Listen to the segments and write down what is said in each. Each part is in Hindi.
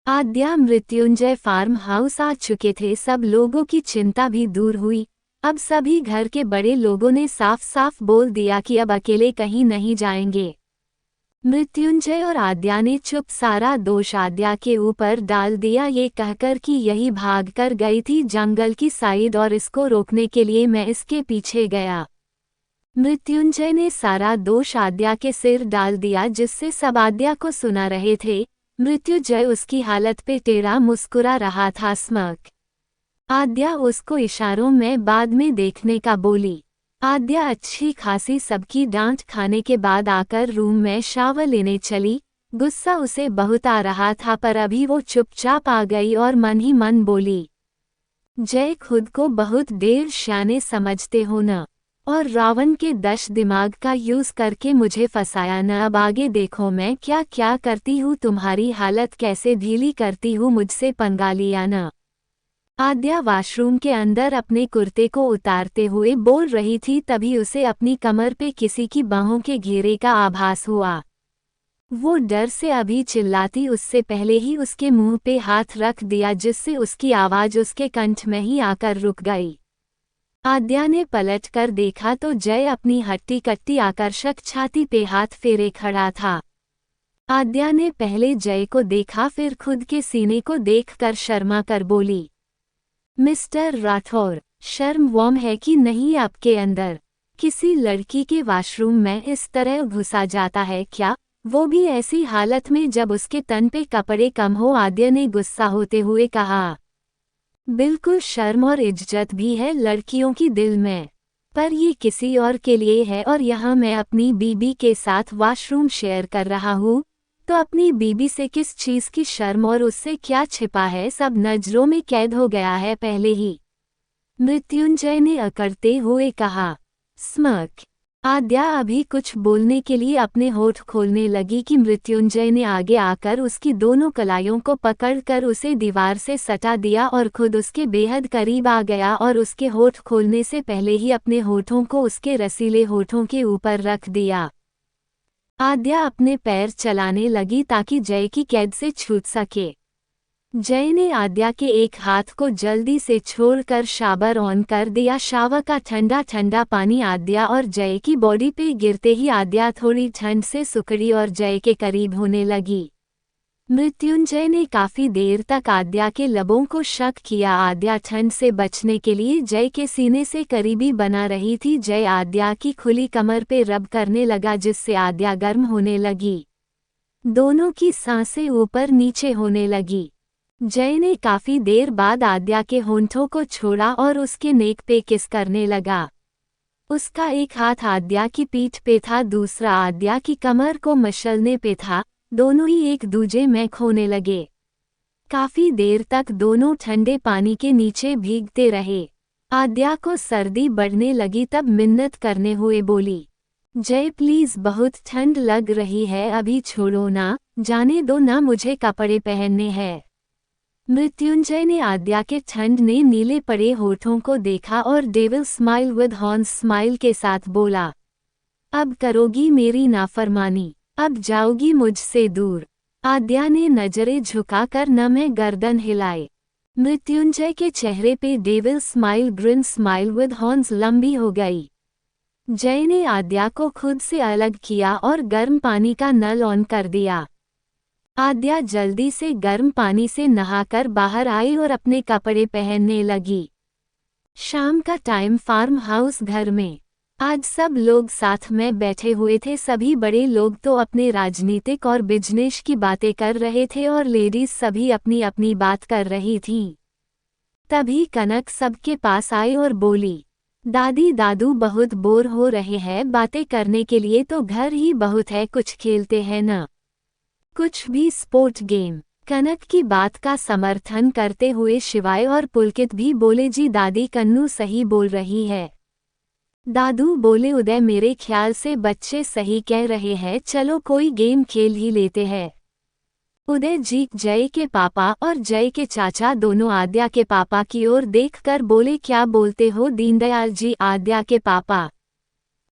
आद्या मृत्युंजय फार्म हाउस आ चुके थे। सब लोगों की चिंता भी दूर हुई। अब सभी घर के बड़े लोगों ने साफ साफ बोल दिया कि अब अकेले कहीं नहीं जाएंगे। मृत्युंजय और आद्या ने चुप सारा दोष आद्या के ऊपर डाल दिया, ये कहकर कि यही भाग कर गई थी जंगल की साइड और इसको रोकने के लिए मैं इसके पीछे गया। मृत्युंजय ने सारा दोष आद्या के सिर डाल दिया, जिससे सब आद्या को सुना रहे थे। मृत्युंजय उसकी हालत पे टेढ़ा मुस्कुरा रहा था। स्मक आद्या उसको इशारों में बाद में देखने का बोली। आद्या अच्छी खासी सबकी डांट खाने के बाद आकर रूम में शावर लेने चली। गुस्सा उसे बहुत आ रहा था, पर अभी वो चुपचाप आ गई और मन ही मन बोली, जय खुद को बहुत देर शाने समझते हो न, और रावण के 10 दिमाग का यूज करके मुझे फंसाया न। अब आगे देखो मैं क्या क्या करती हूँ, तुम्हारी हालत कैसे ढीली करती हूँ, मुझसे पंगा लिया न। आद्या वॉशरूम के अंदर अपने कुर्ते को उतारते हुए बोल रही थी, तभी उसे अपनी कमर पे किसी की बाहों के घेरे का आभास हुआ। वो डर से अभी चिल्लाती उससे पहले ही उसके मुंह पे हाथ रख दिया, जिससे उसकी आवाज उसके कंठ में ही आकर रुक गई। आद्या ने पलट कर देखा तो जय अपनी हट्टी कट्टी आकर्षक छाती पे हाथ फेरे खड़ा था। आद्या ने पहले जय को देखा, फिर खुद के सीने को देखकर शर्मा कर बोली, मिस्टर राठौर, शर्म वॉम है कि नहीं आपके अंदर? किसी लड़की के वॉशरूम में इस तरह घुसा जाता है क्या, वो भी ऐसी हालत में जब उसके तन पे कपड़े कम हो? आद्या ने गुस्सा होते हुए कहा, बिल्कुल शर्म और इज्जत भी है लड़कियों की दिल में, पर ये किसी और के लिए है, और यहाँ मैं अपनी बीबी के साथ वॉशरूम शेयर कर रहा हूँ, तो अपनी बीबी से किस चीज की शर्म, और उससे क्या छिपा है, सब नजरों में कैद हो गया है पहले ही। मृत्युंजय ने अकड़ते हुए कहा। स्मक आद्या अभी कुछ बोलने के लिए अपने होठ खोलने लगी कि मृत्युंजय ने आगे आकर उसकी दोनों कलाइयों को पकड़कर उसे दीवार से सटा दिया और खुद उसके बेहद करीब आ गया और उसके होठ खोलने से पहले ही अपने होठों को उसके रसीले होठों के ऊपर रख दिया। आद्या अपने पैर चलाने लगी ताकि जय की कैद से छूट सके। जय ने आद्या के एक हाथ को जल्दी से छोड़कर शावर ऑन कर दिया। शावर का ठंडा ठंडा पानी आद्या और जय की बॉडी पे गिरते ही आद्या थोड़ी ठंड से सिकुड़ी और जय के करीब होने लगी। मृत्युंजय ने काफी देर तक आद्या के लबों को शक किया। आद्या ठंड से बचने के लिए जय के सीने से करीबी बना रही थी। जय आद्या की खुली कमर पे रब करने लगा, जिससे आद्या गर्म होने लगी। दोनों की सांसें ऊपर नीचे होने लगी। जय ने काफी देर बाद आद्या के होंठों को छोड़ा और उसके नेक पे किस करने लगा। उसका एक हाथ आद्या की पीठ पे था, दूसरा आद्या की कमर को मसलने पे था। दोनों ही एक दूजे में खोने लगे। काफी देर तक दोनों ठंडे पानी के नीचे भीगते रहे। आद्या को सर्दी बढ़ने लगी, तब मिन्नत करने हुए बोली, जय प्लीज बहुत ठंड लग रही है, अभी छोड़ो ना, जाने दो ना, मुझे कपड़े पहनने हैं। मृत्युंजय ने आद्या के ठंड ने नीले पड़े होठों को देखा और devil smile with horns smile के साथ बोला, अब करोगी मेरी नाफरमानी, अब जाओगी मुझसे दूर। आद्या ने नजरें झुकाकर नम गर्दन हिलाए। मृत्युंजय के चेहरे पे devil smile green smile with horns लंबी हो गई। जय ने आद्या को खुद से अलग किया और गर्म पानी का नल ऑन कर दिया। आद्या जल्दी से गर्म पानी से नहाकर बाहर आई और अपने कपड़े पहनने लगी। शाम का टाइम फार्म हाउस घर में आज सब लोग साथ में बैठे हुए थे। सभी बड़े लोग तो अपने राजनीतिक और बिजनेस की बातें कर रहे थे और लेडीज सभी अपनी अपनी बात कर रही थीं। तभी कनक सबके पास आई और बोली, दादी दादू बहुत बोर हो रहे हैं, बातें करने के लिए तो घर ही बहुत है, कुछ खेलते हैं न, कुछ भी स्पोर्ट गेम। कनक की बात का समर्थन करते हुए शिवाय और पुलकित भी बोले, जी दादी कन्नू सही बोल रही है। दादू बोले, उदय मेरे ख्याल से बच्चे सही कह रहे हैं, चलो कोई गेम खेल ही लेते हैं। उदय जी जय के पापा और जय के चाचा दोनों आद्या के पापा की ओर देखकर बोले, क्या बोलते हो दीनदयाल जी? आद्या के पापा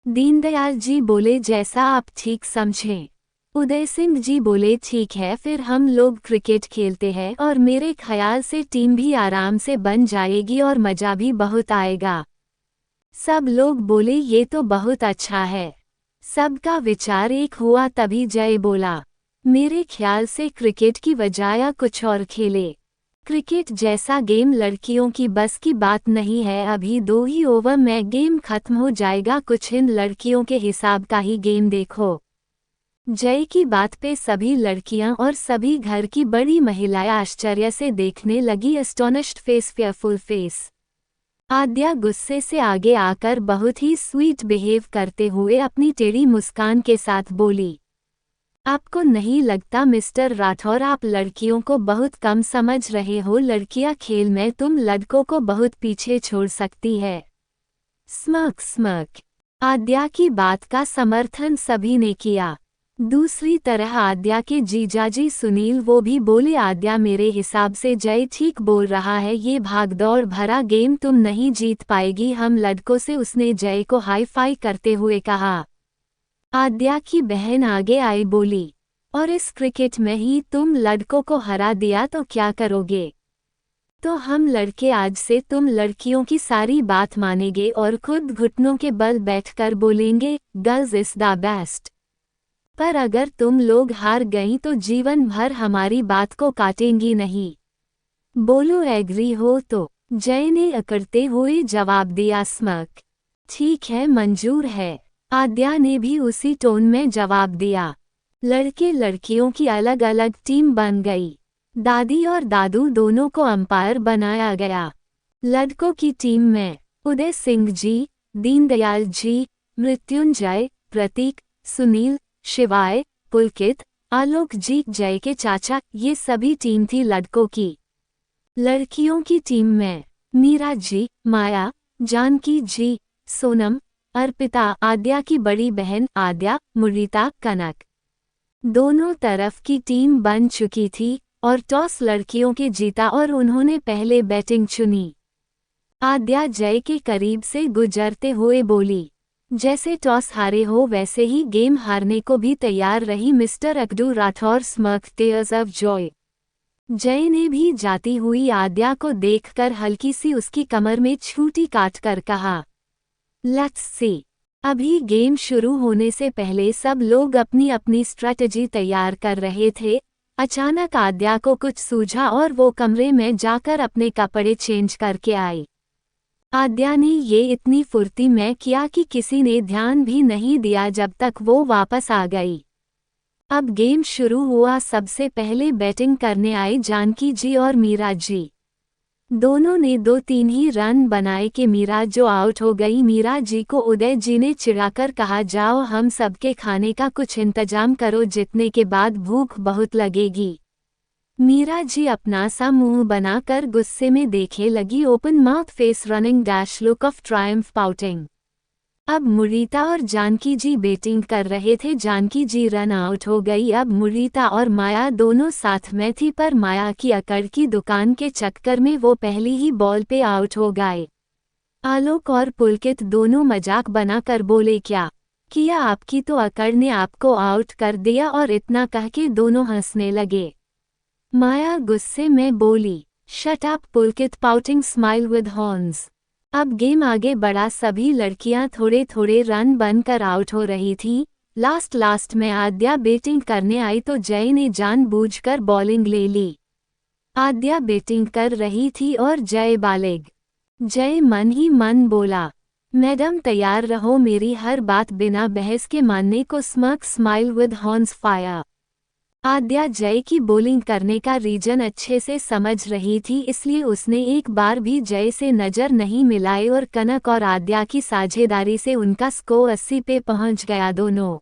दीनदयाल जी बोले, जैसा आप ठीक समझें। उदय सिंह जी बोले ठीक है, फिर हम लोग क्रिकेट खेलते हैं और मेरे ख्याल से टीम भी आराम से बन जाएगी और मजा भी बहुत आएगा। सब लोग बोले ये तो बहुत अच्छा है। सबका विचार एक हुआ। तभी जय बोला, मेरे ख्याल से क्रिकेट की बजाय कुछ और खेले। क्रिकेट जैसा गेम लड़कियों की बस की बात नहीं है, अभी 2 ही ओवर में गेम खत्म हो जाएगा, कुछ इन लड़कियों के हिसाब का ही गेम देखो। जय की बात पे सभी लड़कियां और सभी घर की बड़ी महिलाएं आश्चर्य से देखने लगी, एस्टोनिश्ड फेस, फेयरफुल फेस। आद्या गुस्से से आगे आकर बहुत ही स्वीट बिहेव करते हुए अपनी टेढ़ी मुस्कान के साथ बोली, आपको नहीं लगता मिस्टर राठौर आप लड़कियों को बहुत कम समझ रहे हो? लड़कियां खेल में तुम लड़कों को बहुत पीछे छोड़ सकती है। स्मक स्मक। आद्या की बात का समर्थन सभी ने किया। दूसरी तरह आद्या के जीजाजी सुनील वो भी बोले, आद्या मेरे हिसाब से जय ठीक बोल रहा है, ये भागदौड़ भरा गेम तुम नहीं जीत पाएगी हम लड़कों से। उसने जय को हाई फाई करते हुए कहा। आद्या की बहन आगे आई बोली, और इस क्रिकेट में ही तुम लड़कों को हरा दिया तो क्या करोगे? तो हम लड़के आज से तुम लड़कियों की सारी बात मानेंगे और खुद घुटनों के बल बैठकर बोलेंगे गर्ल्स इज द बेस्ट। पर अगर तुम लोग हार गई तो जीवन भर हमारी बात को काटेंगी नहीं। बोलो एग्री हो तो? जय ने अकड़ते हुए जवाब दिया, स्मक। ठीक है, मंजूर है। आद्या ने भी उसी टोन में जवाब दिया। लड़के लड़कियों की अलग अलग टीम बन गई। दादी और दादू दोनों को अंपायर बनाया गया। लड़कों की टीम में उदय सिंह जी, दीनदयाल जी, मृत्युंजय, प्रतीक, सुनील, शिवाय, पुलकित, आलोक जी, जय के चाचा, ये सभी टीम थी लड़कों की। लड़कियों की टीम में मीरा जी, माया, जानकी जी, सोनम, अर्पिता, आद्या की बड़ी बहन आद्या, मुरीता, कनक, दोनों तरफ की टीम बन चुकी थी और टॉस लड़कियों के जीता और उन्होंने पहले बैटिंग चुनी। आद्या जय के करीब से गुजरते हुए बोली, जैसे टॉस हारे हो वैसे ही गेम हारने को भी तैयार रही मिस्टर अकड़ू Rathore, smirk tears of joy. Jai ने भी जाती हुई आद्या को देखकर हल्की सी उसकी कमर में छूटी काटकर कहा, लेट्स सी। अभी गेम शुरू होने से पहले सब लोग अपनी अपनी स्ट्रैटेजी तैयार कर रहे थे। अचानक आद्या को कुछ सूझा और वो कमरे में जाकर अपने कपड़े चेंज करके आई। आद्या ने ये इतनी फुर्ती में किया कि किसी ने ध्यान भी नहीं दिया जब तक वो वापस आ गई। अब गेम शुरू हुआ। सबसे पहले बैटिंग करने आई जानकी जी और मीरा जी। दोनों ने 2-3 ही रन बनाए कि मीरा जो आउट हो गई। मीरा जी को उदय जी ने चिढ़ाकर कहा, जाओ हम सबके खाने का कुछ इंतजाम करो, जीतने के बाद भूख बहुत लगेगी। मीरा जी अपना सा मुंह बनाकर गुस्से में देखे लगी, open mouth face, running dash look of Triumph, pouting. अब मुरीता और जानकी जी बैटिंग कर रहे थे। जानकी जी रन आउट हो गई। अब मुरीता और माया दोनों साथ में थी, पर माया की अकड़ की दुकान के चक्कर में वो पहली ही बॉल पे आउट हो गए। आलोक और पुलकित दोनों मजाक बनाकर बोले, क्या किया आपकी तो अकड़ ने आपको आउट कर दिया, और इतना कह के दोनों हंसने लगे। माया गुस्से में बोली, shut up Pulkit, pouting smile with horns. अब गेम आगे बढ़ा। सभी लड़कियां थोड़े थोड़े रन बनकर आउट हो रही थीं। लास्ट में आद्या बैटिंग करने आई तो जय ने जानबूझकर बॉलिंग ले ली। आद्या बैटिंग कर रही थी और जय बॉलिंग। जय मन ही मन बोला, मैडम तैयार रहो मेरी हर बात बिना बहस के मानने को। Smirk smile with horns fire. Aadya Jai की बॉलिंग करने का रीजन अच्छे से समझ रही थी, इसलिए उसने एक बार भी जय से नज़र नहीं मिलाई और कनक और आद्या की साझेदारी से उनका स्कोर 80 पे पहुंच गया। दोनों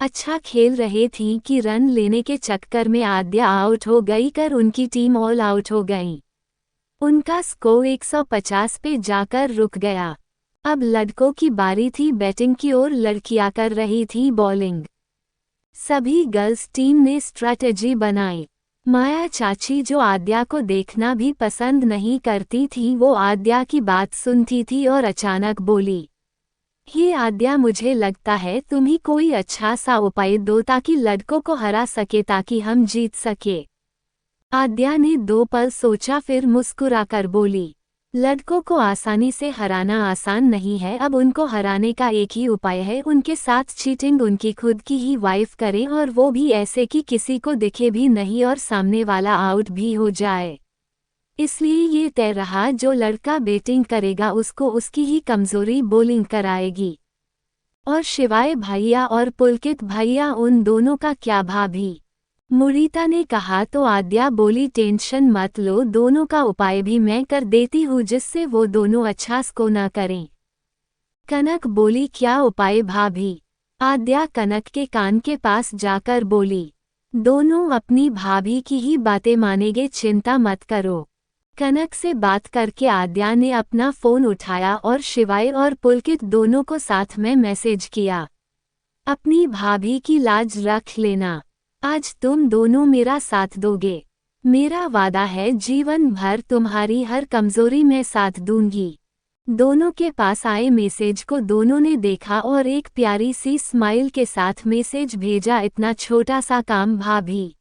अच्छा खेल रहे थीं कि रन लेने के चक्कर में आद्या आउट हो गई कर उनकी टीम ऑल आउट हो गई। उनका स्कोर 150 पे जाकर रुक गया। अब लड़कों की बारी थी बैटिंग की और लड़कियां कर रही थी बॉलिंग। सभी गर्ल्स टीम ने स्ट्रैटेजी बनाई। माया चाची जो आद्या को देखना भी पसंद नहीं करती थी, वो आद्या की बात सुनती थी और अचानक बोली, ये आद्या, मुझे लगता है तुम ही कोई अच्छा सा उपाय दो ताकि लड़कों को हरा सके, ताकि हम जीत सके। आद्या ने 2 पल सोचा, फिर मुस्कुराकर बोली, लड़कों को आसानी से हराना आसान नहीं है। अब उनको हराने का एक ही उपाय है, उनके साथ चीटिंग उनकी खुद की ही वाइफ करें, और वो भी ऐसे कि किसी को दिखे भी नहीं और सामने वाला आउट भी हो जाए। इसलिए ये तय रहा, जो लड़का बैटिंग करेगा उसको उसकी ही कमजोरी बॉलिंग कराएगी। और शिवाय भैया और पुलकित भैया, उन दोनों का क्या भाभी? मुरीता ने कहा। तो आद्या बोली, टेंशन मत लो, दोनों का उपाय भी मैं कर देती हूँ जिससे वो दोनों अच्छा स्को न करें। कनक बोली, क्या उपाय भाभी? आद्या कनक के कान के पास जाकर बोली, दोनों अपनी भाभी की ही बातें मानेंगे, चिंता मत करो। कनक से बात करके आद्या ने अपना फोन उठाया और शिवाय और पुलकित दोनों को साथ में मैसेज किया, अपनी भाभी की लाज रख लेना, आज तुम दोनों मेरा साथ दोगे। मेरा वादा है, जीवन भर तुम्हारी हर कमजोरी में साथ दूंगी। दोनों के पास आए मैसेज को दोनों ने देखा और एक प्यारी सी स्माइल के साथ मैसेज भेजा, इतना छोटा सा काम भाभी,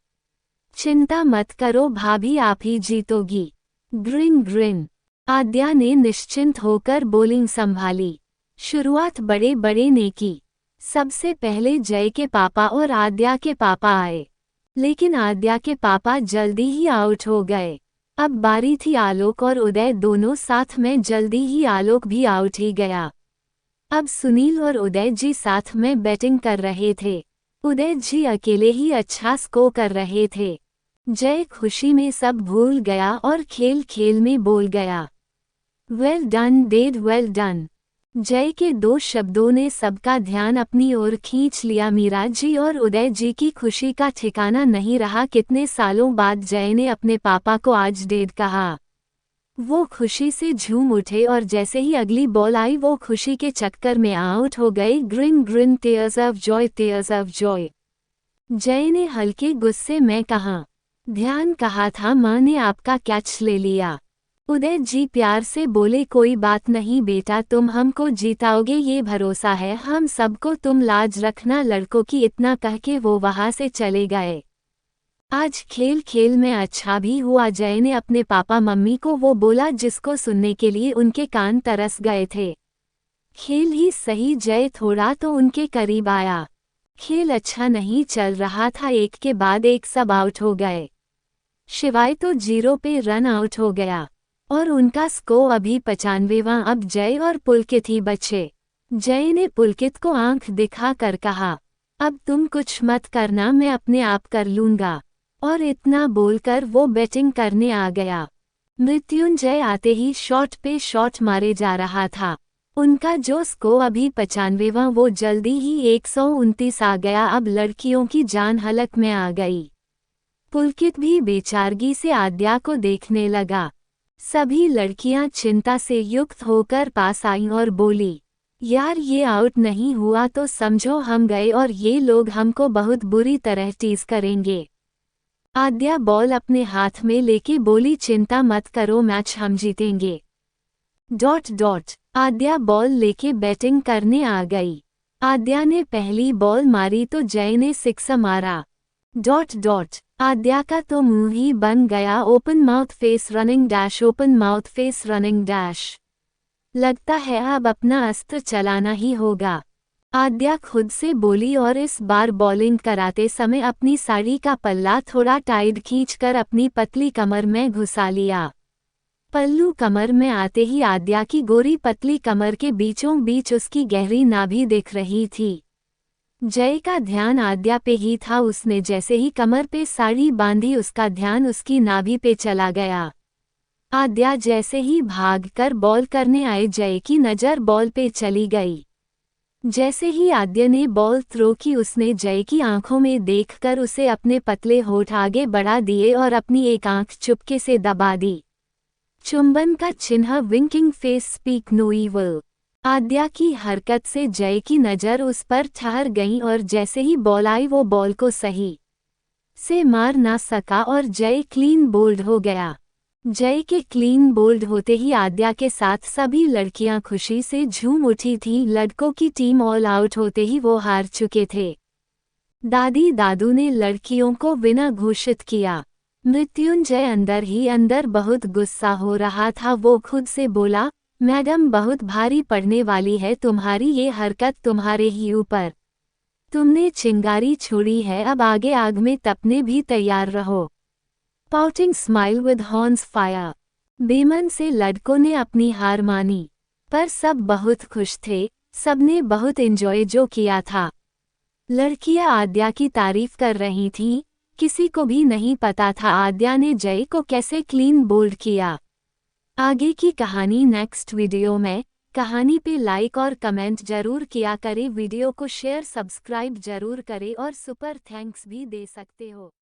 चिंता मत करो भाभी, आप ही जीतोगी। Green green. आद्या ने निश्चिंत होकर बॉलिंग संभाली। शुरुआत बड़े बड़े ने की। सबसे पहले जय के पापा और आद्या के पापा आए, लेकिन आद्या के पापा जल्दी ही आउट हो गए। अब बारी थी आलोक और उदय, दोनों साथ में, जल्दी ही आलोक भी आउट ही गया। अब सुनील और उदय जी साथ में बैटिंग कर रहे थे। उदय जी अकेले ही अच्छा स्कोर कर रहे थे। जय खुशी में सब भूल गया और खेल खेल में बोल गया, well done dead, well done. जय के 2 शब्दों ने सबका ध्यान अपनी ओर खींच लिया। मीरा जी और उदय जी की खुशी का ठिकाना नहीं रहा। कितने सालों बाद जय ने अपने पापा को आज डेड कहा। वो खुशी से झूम उठे और जैसे ही अगली बॉल आई वो खुशी के चक्कर में आउट हो गए। Green green, tears of Joy, tears of joy. Jai ने हल्के गुस्से में कहा, ध्यान कहा था, माँ ने आपका कैच ले लिया। उदय जी प्यार से बोले, कोई बात नहीं बेटा, तुम हमको जीताओगे ये भरोसा है हम सबको, तुम लाज रखना लड़कों की, इतना कह के वो वहां से चले गए। आज खेल खेल में अच्छा भी हुआ, जय ने अपने पापा मम्मी को वो बोला जिसको सुनने के लिए उनके कान तरस गए थे। खेल ही सही, जय थोड़ा तो उनके करीब आया। खेल अच्छा नहीं चल रहा था, एक के बाद एक सब आउट हो गए। शिवाय तो 0 पे रन आउट हो गया और उनका स्कोर अभी 95वां। अब जय और पुलकित ही बचे। जय ने पुलकित को आंख दिखा कर कहा, अब तुम कुछ मत करना, मैं अपने आप कर लूंगा। और इतना बोलकर वो बैटिंग करने आ गया। मृत्युंजय आते ही शॉट पे शॉट मारे जा रहा था। उनका जो स्कोर अभी 95वां, वो जल्दी ही 129 आ गया। अब लड़कियों की जान हलक में आ गई। पुलकित भी बेचारगी से आद्या को देखने लगा। सभी लड़कियां चिंता से युक्त होकर पास आईं और बोली, यार ये आउट नहीं हुआ तो समझो हम गए और ये लोग हमको बहुत बुरी तरह टीज करेंगे। आद्या बॉल अपने हाथ में लेके बोली, चिंता मत करो, मैच हम जीतेंगे। ... आद्या बॉल लेके बैटिंग करने आ गई। आद्या ने पहली बॉल मारी तो जय ने 6 मारा। ... आद्या का तो मुंह ही बन गया। Open mouth face running dash, open mouth face running dash. लगता है अब अपना अस्त्र चलाना ही होगा, आद्या खुद से बोली और इस बार बॉलिंग कराते समय अपनी साड़ी का पल्ला थोड़ा टाइट खींचकर अपनी पतली कमर में घुसा लिया। पल्लू कमर में आते ही आद्या की गोरी पतली कमर के बीचों बीच उसकी गहरी नाभि दिख रही थी। जय का ध्यान आद्या पे ही था। उसने जैसे ही कमर पे साड़ी बांधी उसका ध्यान उसकी नाभि पे चला गया। आद्या जैसे ही भागकर बॉल करने आए जय की नज़र बॉल पे चली गई। जैसे ही आद्या ने बॉल थ्रो की उसने जय की आंखों में देखकर उसे अपने पतले होठ आगे बढ़ा दिए और अपनी एक आंख चुपके से दबा दी। चुंबन का चिन्ह, winking face, speak no evil. Aadya की हरकत से जय की नज़र उस पर ठहर गई और जैसे ही बॉल आई वो बॉल को सही से मार ना सका और जय क्लीन बोल्ड हो गया। जय के क्लीन बोल्ड होते ही आद्या के साथ सभी लड़कियां खुशी से झूम उठी थीं। लड़कों की टीम ऑल आउट होते ही वो हार चुके थे। दादी दादू ने लड़कियों को विनर घोषित किया। मृत्युंजय अंदर ही अंदर बहुत गुस्सा हो रहा था। वो खुद से बोला, मैडम बहुत भारी पड़ने वाली है तुम्हारी ये हरकत, तुम्हारे ही ऊपर। तुमने चिंगारी छोड़ी है, अब आगे आग में तपने भी तैयार रहो। Pouting smile with horns fire. बेमन से लड़कों ने अपनी हार मानी, पर सब बहुत खुश थे। सबने बहुत एंजॉय जो किया था। लड़कियां आद्या की तारीफ कर रही थीं। किसी को भी नहीं पता था आद्या ने जय को कैसे क्लीन बोल्ड किया। आगे की कहानी नेक्स्ट वीडियो में। कहानी पे लाइक और कमेंट जरूर किया करें। वीडियो को शेयर सब्सक्राइब जरूर करें और सुपर थैंक्स भी दे सकते हो।